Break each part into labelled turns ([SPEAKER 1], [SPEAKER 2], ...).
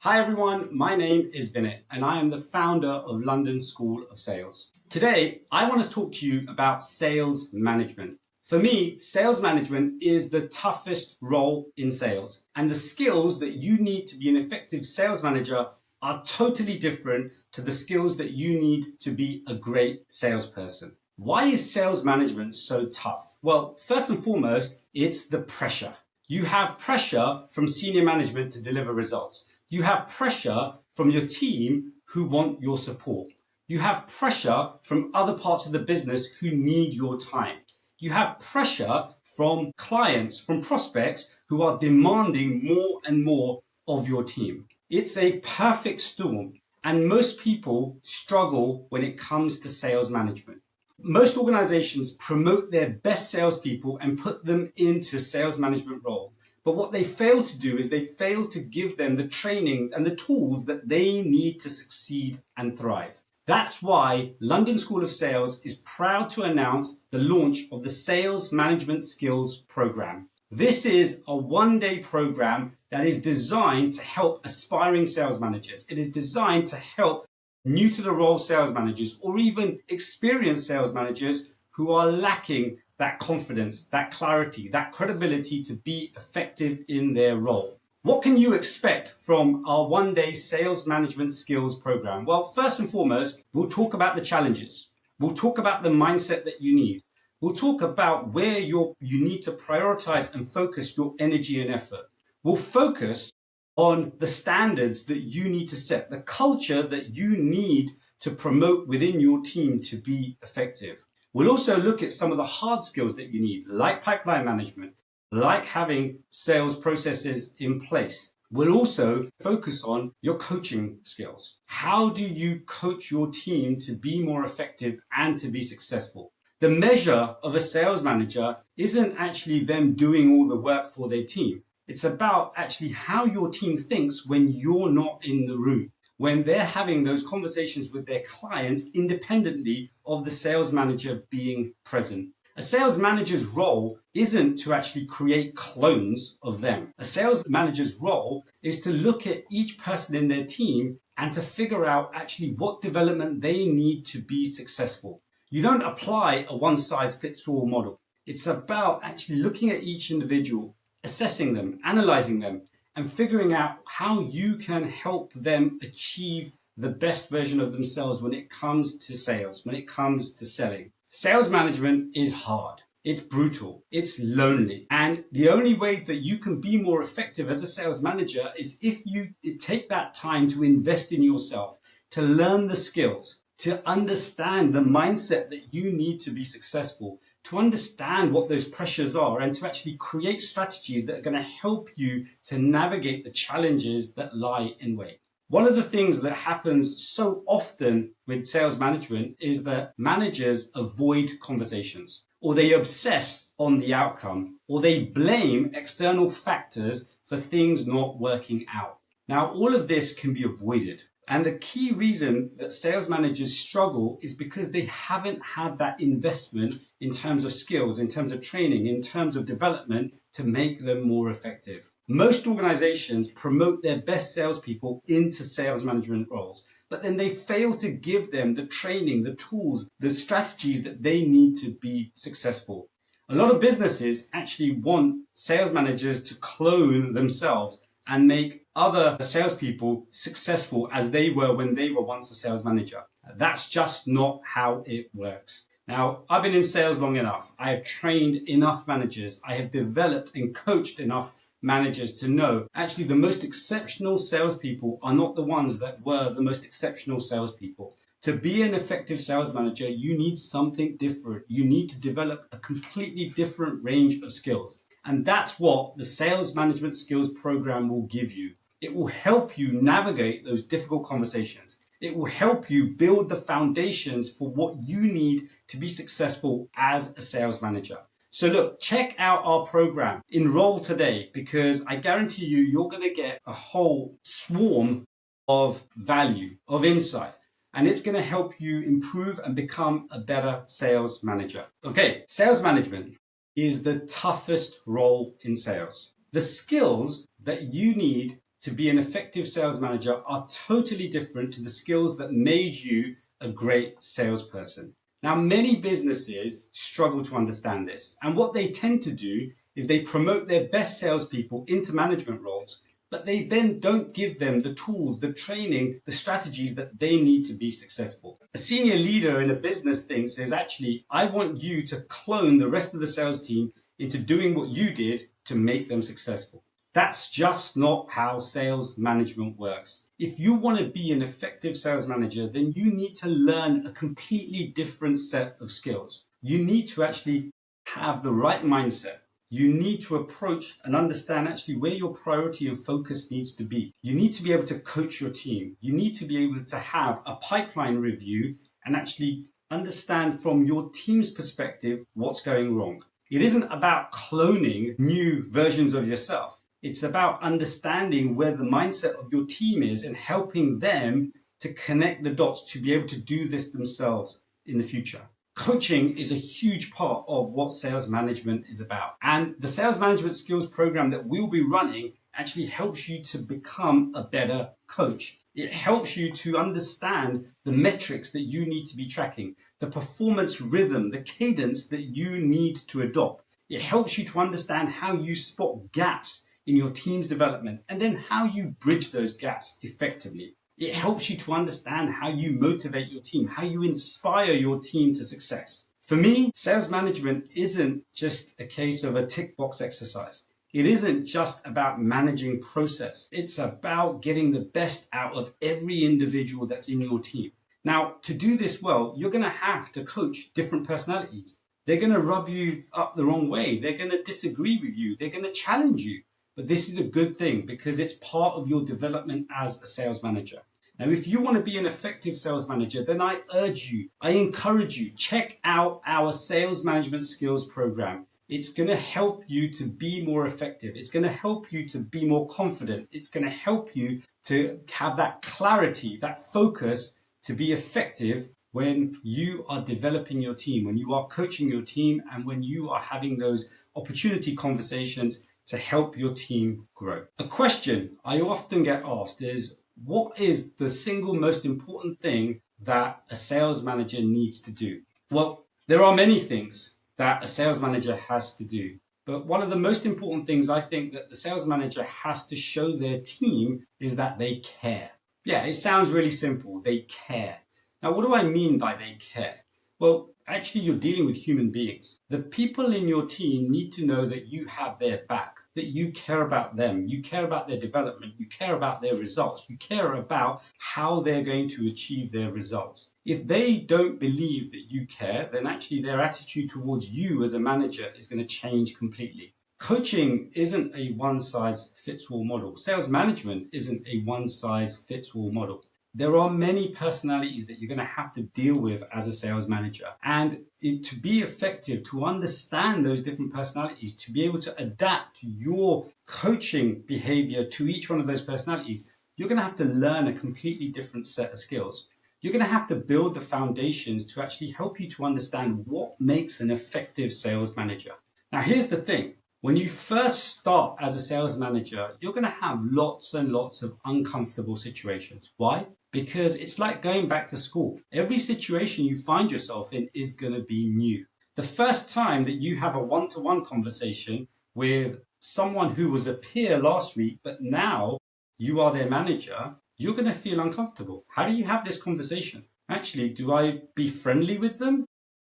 [SPEAKER 1] Hi everyone, my name is Vinit and I am the founder of London School of Sales. Today, I want to talk to you about sales management. For me, sales management is the toughest role in sales, and the skills that you need to be an effective sales manager are totally different to the skills that you need to be a great salesperson. Why is sales management so tough? Well, first and foremost, it's the pressure. You have pressure from senior management to deliver results. You have pressure from your team who want your support. You have pressure from other parts of the business who need your time. You have pressure from clients, from prospects who are demanding more and more of your team. It's a perfect storm, and most people struggle when it comes to sales management. Most organizations promote their best salespeople and put them into sales management role. But what they fail to do is they fail to give them the training and the tools that they need to succeed and thrive. That's why London School of Sales is proud to announce the launch of the Sales Management Skills Program. This is a one-day program that is designed to help aspiring sales managers. It is designed to help new to the role sales managers or even experienced sales managers who are lacking that confidence, that clarity, that credibility to be effective in their role. What can you expect from our one-day sales management skills program? Well, first and foremost, we'll talk about the challenges. We'll talk about the mindset that you need. We'll talk about where you need to prioritize and focus your energy and effort. We'll focus on the standards that you need to set, the culture that you need to promote within your team to be effective. We'll also look at some of the hard skills that you need, like pipeline management, like having sales processes in place. We'll also focus on your coaching skills. How do you coach your team to be more effective and to be successful? The measure of a sales manager isn't actually them doing all the work for their team. It's about actually how your team thinks when you're not in the room, when they're having those conversations with their clients independently of the sales manager being present. A sales manager's role isn't to actually create clones of them. A sales manager's role is to look at each person in their team and to figure out actually what development they need to be successful. You don't apply a one-size-fits-all model. It's about actually looking at each individual, assessing them, analyzing them, and figuring out how you can help them achieve the best version of themselves when it comes to sales, when it comes to selling. Sales management is hard. It's brutal. It's lonely. And the only way that you can be more effective as a sales manager is if you take that time to invest in yourself, to learn the skills, to understand the mindset that you need to be successful, to understand what those pressures are, and to actually create strategies that are going to help you to navigate the challenges that lie in wait. One of the things that happens so often with sales management is that managers avoid conversations, or they obsess on the outcome, or they blame external factors for things not working out. Now, all of this can be avoided. And the key reason that sales managers struggle is because they haven't had that investment in terms of skills, in terms of training, in terms of development to make them more effective. Most organizations promote their best salespeople into sales management roles, but then they fail to give them the training, the tools, the strategies that they need to be successful. A lot of businesses actually want sales managers to clone themselves and make other salespeople successful as they were when they were once a sales manager. That's just not how it works. Now, I've been in sales long enough. I have trained enough managers. I have developed and coached enough managers to know actually the most exceptional salespeople are not the ones that were the most exceptional salespeople. To be an effective sales manager, you need something different. You need to develop a completely different range of skills. And that's what the Sales Management Skills Program will give you. It will help you navigate those difficult conversations. It will help you build the foundations for what you need to be successful as a sales manager. So look, check out our program. Enroll today, because I guarantee you, you're going to get a whole swarm of value, of insight. And it's going to help you improve and become a better sales manager. Okay, sales management is the toughest role in sales. The skills that you need to to be an effective sales manager are totally different to the skills that made you a great salesperson. Now, many businesses struggle to understand this, and what they tend to do is they promote their best salespeople into management roles, but they then don't give them the tools, the training, the strategies that they need to be successful. A senior leader in a business says, actually, I want you to clone the rest of the sales team into doing what you did to make them successful. That's just not how sales management works. If you want to be an effective sales manager, then you need to learn a completely different set of skills. You need to actually have the right mindset. You need to approach and understand actually where your priority and focus needs to be. You need to be able to coach your team. You need to be able to have a pipeline review and actually understand from your team's perspective what's going wrong. It isn't about cloning new versions of yourself. It's about understanding where the mindset of your team is and helping them to connect the dots to be able to do this themselves in the future. Coaching is a huge part of what sales management is about. And the sales management skills program that we'll be running actually helps you to become a better coach. It helps you to understand the metrics that you need to be tracking, the performance rhythm, the cadence that you need to adopt. It helps you to understand how you spot gaps in your team's development and then how you bridge those gaps effectively. It helps you to understand how you motivate your team, how you inspire your team to success. For me, sales management isn't just a case of a tick box exercise. It isn't just about managing process. It's about getting the best out of every individual that's in your team. Now, to do this well, you're going to have to coach different personalities. They're going to rub you up the wrong way. They're going to disagree with you. They're going to challenge you. But this is a good thing because it's part of your development as a sales manager. Now, if you want to be an effective sales manager, then I urge you, I encourage you, check out our sales management skills program. It's going to help you to be more effective. It's going to help you to be more confident. It's going to help you to have that clarity, that focus to be effective when you are developing your team, when you are coaching your team, and when you are having those opportunity conversations to help your team grow. A question I often get asked is, what is the single most important thing that a sales manager needs to do? Well, there are many things that a sales manager has to do, but one of the most important things I think that the sales manager has to show their team is that they care. Yeah, it sounds really simple. They care. Now, what do I mean by they care? Well, actually, you're dealing with human beings. The people in your team need to know that you have their back, that you care about them, you care about their development, you care about their results, you care about how they're going to achieve their results. If they don't believe that you care, then actually their attitude towards you as a manager is going to change completely. Coaching isn't a one-size-fits-all model. Sales management isn't a one-size-fits-all model. There are many personalities that you're going to have to deal with as a sales manager. And to be effective, to understand those different personalities, to be able to adapt your coaching behavior to each one of those personalities, you're going to have to learn a completely different set of skills. You're going to have to build the foundations to actually help you to understand what makes an effective sales manager. Now, here's the thing. When you first start as a sales manager, you're going to have lots and lots of uncomfortable situations. Why? Because it's like going back to school. Every situation you find yourself in is going to be new. The first time that you have a one-to-one conversation with someone who was a peer last week, but now you are their manager, you're going to feel uncomfortable. How do you have this conversation? Actually, do I be friendly with them?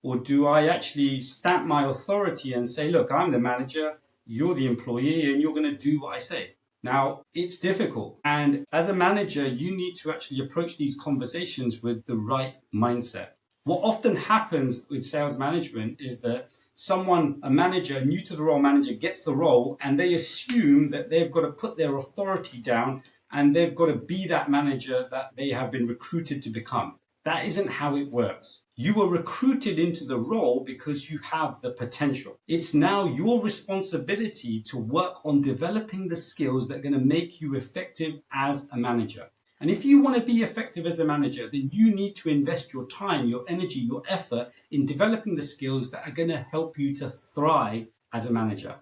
[SPEAKER 1] Or do I actually stamp my authority and say, look, I'm the manager, you're the employee, and you're going to do what I say? Now, it's difficult. And as a manager, you need to actually approach these conversations with the right mindset. What often happens with sales management is that a manager, new to the role manager, gets the role and they assume that they've got to put their authority down and they've got to be that manager that they have been recruited to become. That isn't how it works. You were recruited into the role because you have the potential. It's now your responsibility to work on developing the skills that are going to make you effective as a manager. And if you want to be effective as a manager, then you need to invest your time, your energy, your effort in developing the skills that are going to help you to thrive as a manager.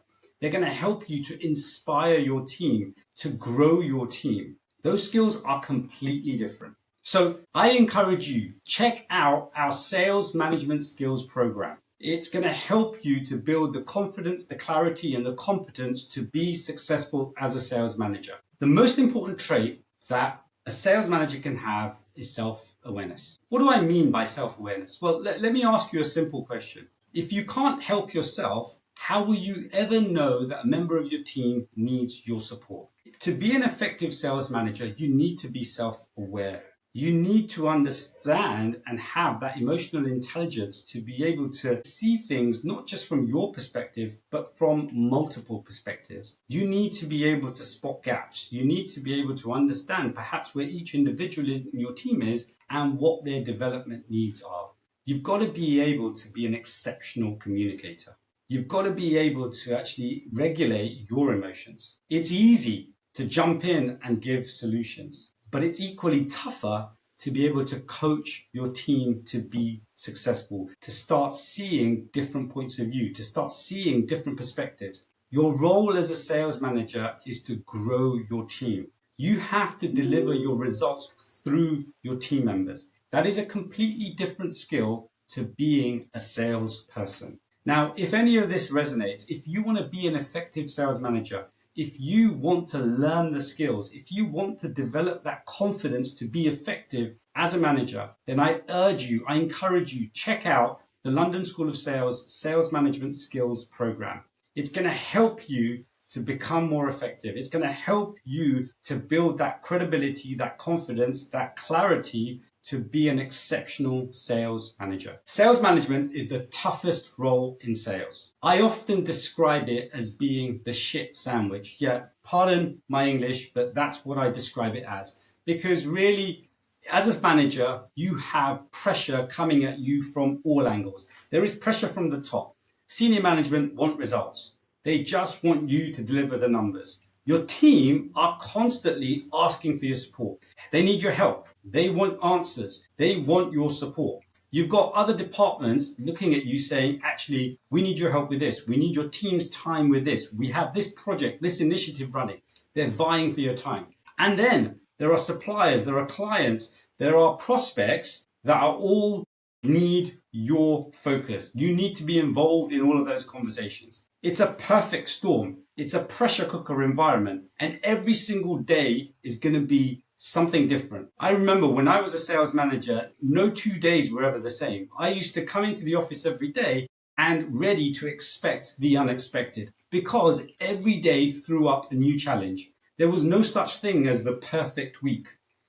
[SPEAKER 1] They're going to help you to inspire your team, to grow your team. Those skills are completely different. So I encourage you, check out our sales management skills program. It's going to help you to build the confidence, the clarity, and the competence to be successful as a sales manager. The most important trait that a sales manager can have is self-awareness. What do I mean by self-awareness? Well, let me ask you a simple question. If you can't help yourself, how will you ever know that a member of your team needs your support? To be an effective sales manager, you need to be self-aware. You need to understand and have that emotional intelligence to be able to see things not just from your perspective, but from multiple perspectives. You need to be able to spot gaps. You need to be able to understand perhaps where each individual in your team is and what their development needs are. You've got to be able to be an exceptional communicator. You've got to be able to actually regulate your emotions. It's easy to jump in and give solutions, but it's equally tougher to be able to coach your team to be successful, to start seeing different points of view, to start seeing different perspectives. Your role as a sales manager is to grow your team. You have to deliver your results through your team members. That is a completely different skill to being a salesperson. Now, if any of this resonates, if you want to be an effective sales manager, if you want to learn the skills, if you want to develop that confidence to be effective as a manager, then I urge you, I encourage you, check out the London School of Sales Sales Management Skills Program. It's going to help you to become more effective. It's going to help you to build that credibility, that confidence, that clarity to be an exceptional sales manager. Sales management is the toughest role in sales. I often describe it as being the shit sandwich. Yeah, pardon my English, but that's what I describe it as. Because really, as a manager, you have pressure coming at you from all angles. There is pressure from the top. Senior management want results. They just want you to deliver the numbers. Your team are constantly asking for your support. They need your help. They want answers. They want your support. You've got other departments looking at you saying, actually, we need your help with this. We need your team's time with this. We have this project, this initiative running. They're vying for your time. And then there are suppliers, there are clients, there are prospects that are all need your focus. You need to be involved in all of those conversations. It's a perfect storm. It's a pressure cooker environment. And every single day is going to be something different. I remember when I was a sales manager, no 2 days were ever the same. I used to come into the office every day and ready to expect the unexpected because every day threw up a new challenge. There was no such thing as the perfect week.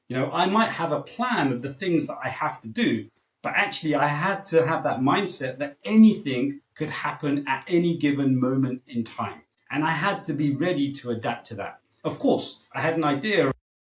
[SPEAKER 1] You know, I might have a plan of the things that I have to do, but actually I had to have that mindset that anything could happen at any given moment in time. And I had to be ready to adapt to that. Of course, I had an idea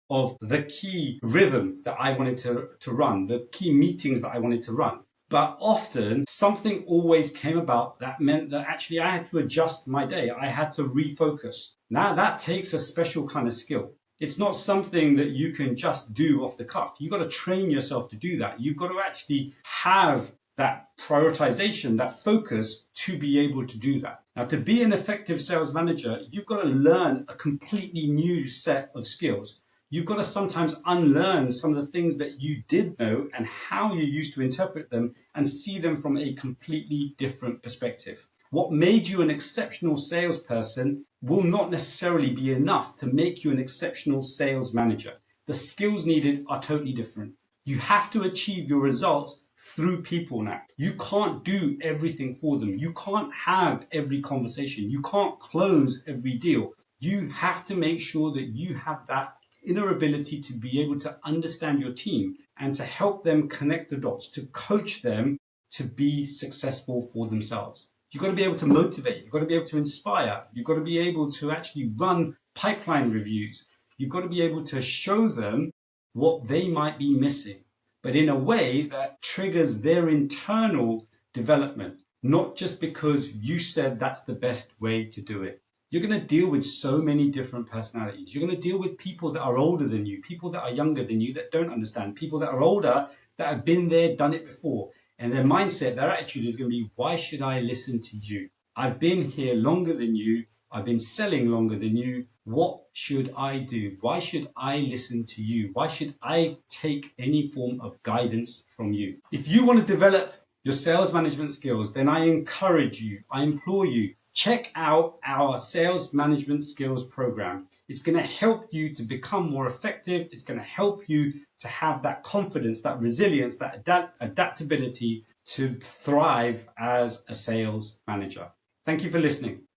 [SPEAKER 1] of the key rhythm that I wanted to run, the key meetings that I wanted to run. But often something always came about that meant that actually I had to adjust my day. I had to refocus. Now that takes a special kind of skill. It's not something that you can just do off the cuff. You've got to train yourself to do that. You've got to actually have that prioritization, that focus to be able to do that. Now, to be an effective sales manager, you've got to learn a completely new set of skills. You've got to sometimes unlearn some of the things that you did know and how you used to interpret them and see them from a completely different perspective. What made you an exceptional salesperson will not necessarily be enough to make you an exceptional sales manager. The skills needed are totally different. You have to achieve your results through people now. You can't do everything for them. You can't have every conversation. You can't close every deal. You have to make sure that you have that inner ability to be able to understand your team and to help them connect the dots, to coach them to be successful for themselves. You've got to be able to motivate. You've got to be able to inspire. You've got to be able to actually run pipeline reviews. You've got to be able to show them what they might be missing, but in a way that triggers their internal development, not just because you said that's the best way to do it. You're going to deal with so many different personalities. You're going to deal with people that are older than you, people that are younger than you that don't understand, people that are older that have been there, done it before. And their mindset, their attitude is going to be, why should I listen to you? I've been here longer than you. I've been selling longer than you. What should I do? Why should I listen to you? Why should I take any form of guidance from you? If you want to develop your sales management skills, then I encourage you, I implore you, check out our sales management skills program. It's going to help you to become more effective. It's going to help you to have that confidence, that resilience, that adaptability to thrive as a sales manager. Thank you for listening.